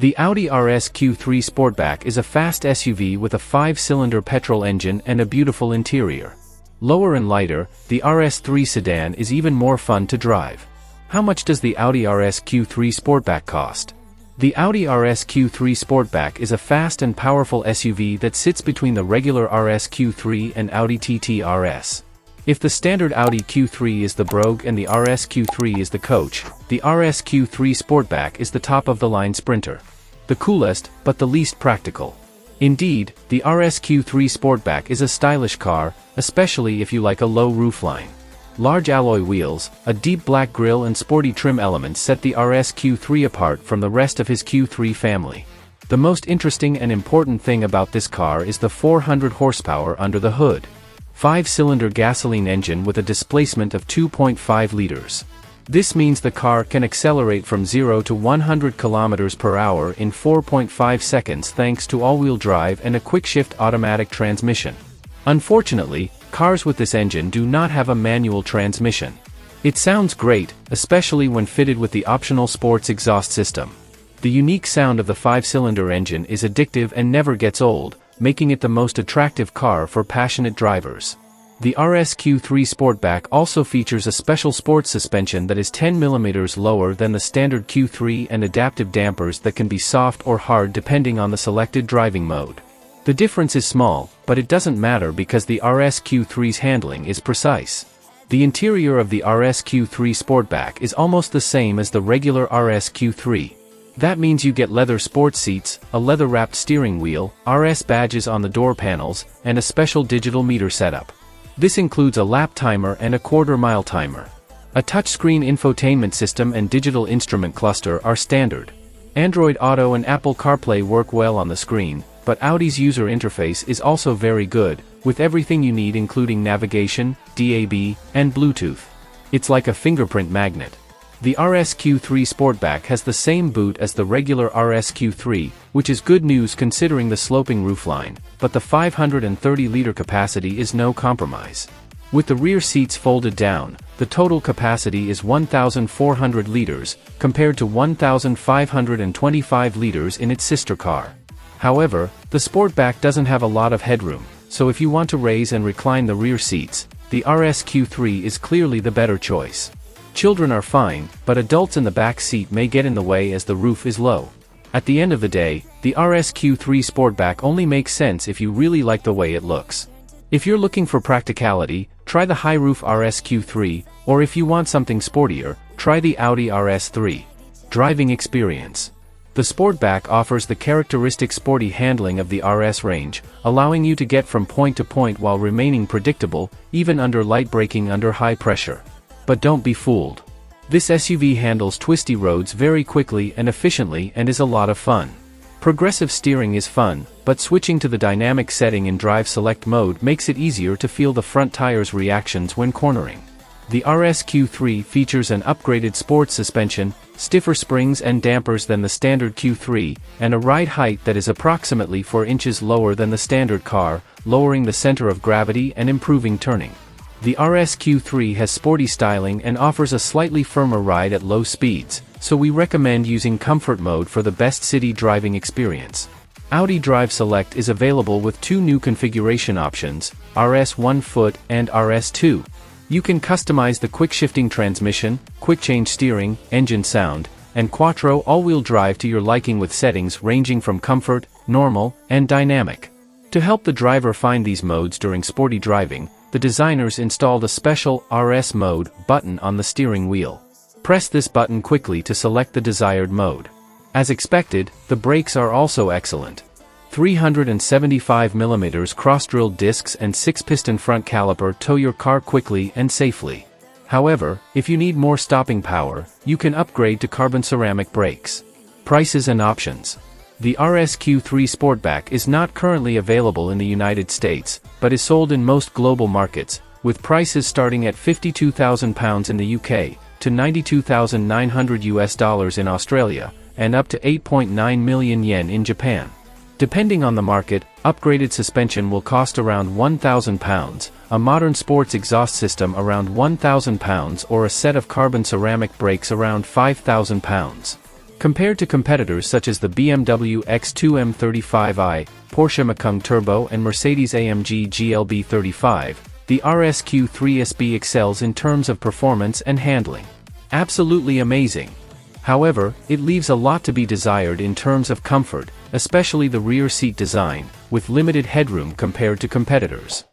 The Audi RS Q3 Sportback is a fast SUV with a 5-cylinder petrol engine and a beautiful interior. Lower and lighter, the RS3 sedan is even more fun to drive. How much does the Audi RS Q3 Sportback cost? The Audi RS Q3 Sportback is a fast and powerful SUV that sits between the regular RS Q3 and Audi TT RS. If the standard Audi Q3 is the brogue and the RS Q3 is the coach, the RS Q3 Sportback is the top-of-the-line sprinter. The coolest, but the least practical. Indeed, the RS Q3 Sportback is a stylish car, especially if you like a low roofline. Large alloy wheels, a deep black grille and sporty trim elements set the RS Q3 apart from the rest of his Q3 family. The most interesting and important thing about this car is the 400 horsepower under the hood. 5-cylinder gasoline engine with a displacement of 2.5 liters. This means the car can accelerate from 0 to 100 km per hour in 4.5 seconds thanks to all-wheel drive and a quick-shift automatic transmission. Unfortunately, cars with this engine do not have a manual transmission. It sounds great, especially when fitted with the optional sports exhaust system. The unique sound of the 5-cylinder engine is addictive and never gets old, making it the most attractive car for passionate drivers. The RS Q3 Sportback also features a special sports suspension that is 10 mm lower than the standard Q3 and adaptive dampers that can be soft or hard depending on the selected driving mode. The difference is small, but it doesn't matter because the RS Q3's handling is precise. The interior of the RS Q3 Sportback is almost the same as the regular RS Q3. That means you get leather sports seats, a leather-wrapped steering wheel, RS badges on the door panels, and a special digital meter setup. This includes a lap timer and a quarter-mile timer. A touchscreen infotainment system and digital instrument cluster are standard. Android Auto and Apple CarPlay work well on the screen, but Audi's user interface is also very good, with everything you need including navigation, DAB, and Bluetooth. It's like a fingerprint magnet. The RS Q3 Sportback has the same boot as the regular RS Q3, which is good news considering the sloping roofline, but the 530-liter capacity is no compromise. With the rear seats folded down, the total capacity is 1,400 liters, compared to 1,525 liters in its sister car. However, the Sportback doesn't have a lot of headroom, so if you want to raise and recline the rear seats, the RS Q3 is clearly the better choice. Children are fine, but adults in the back seat may get in the way as the roof is low. At the end of the day, the RS Q3 Sportback only makes sense if you really like the way it looks. If you're looking for practicality, try the high-roof RS Q3, or if you want something sportier, try the Audi RS3. Driving experience. The Sportback offers the characteristic sporty handling of the RS range, allowing you to get from point to point while remaining predictable, even under light braking under high pressure. But don't be fooled. This SUV handles twisty roads very quickly and efficiently and is a lot of fun. Progressive steering is fun, but switching to the dynamic setting in Drive Select mode makes it easier to feel the front tire's reactions when cornering. The RS Q3 features an upgraded sports suspension, stiffer springs and dampers than the standard Q3, and a ride height that is approximately 4 inches lower than the standard car, lowering the center of gravity and improving turning. The RS Q3 has sporty styling and offers a slightly firmer ride at low speeds, so we recommend using Comfort mode for the best city driving experience. Audi Drive Select is available with 2 new configuration options, RS 1-foot and RS 2. You can customize the quick-shifting transmission, quick-change steering, engine sound, and Quattro all-wheel drive to your liking with settings ranging from comfort, normal, and dynamic. To help the driver find these modes during sporty driving, the designers installed a special RS mode button on the steering wheel. Press this button quickly to select the desired mode. As expected, the brakes are also excellent. 375mm cross-drilled discs and 6-piston front caliper tow your car quickly and safely. However, if you need more stopping power, you can upgrade to carbon ceramic brakes. Prices and options. The RS Q3 Sportback is not currently available in the United States, but is sold in most global markets, with prices starting at £52,000 in the UK, to $92,900 in Australia, and up to 8.9 million yen in Japan. Depending on the market, upgraded suspension will cost around £1,000, a modern sports exhaust system around £1,000 or a set of carbon ceramic brakes around £5,000. Compared to competitors such as the BMW X2 M35i, Porsche Macan Turbo and Mercedes-AMG GLB 35, the RS Q3 SB excels in terms of performance and handling. Absolutely amazing. However, it leaves a lot to be desired in terms of comfort, especially the rear seat design, with limited headroom compared to competitors.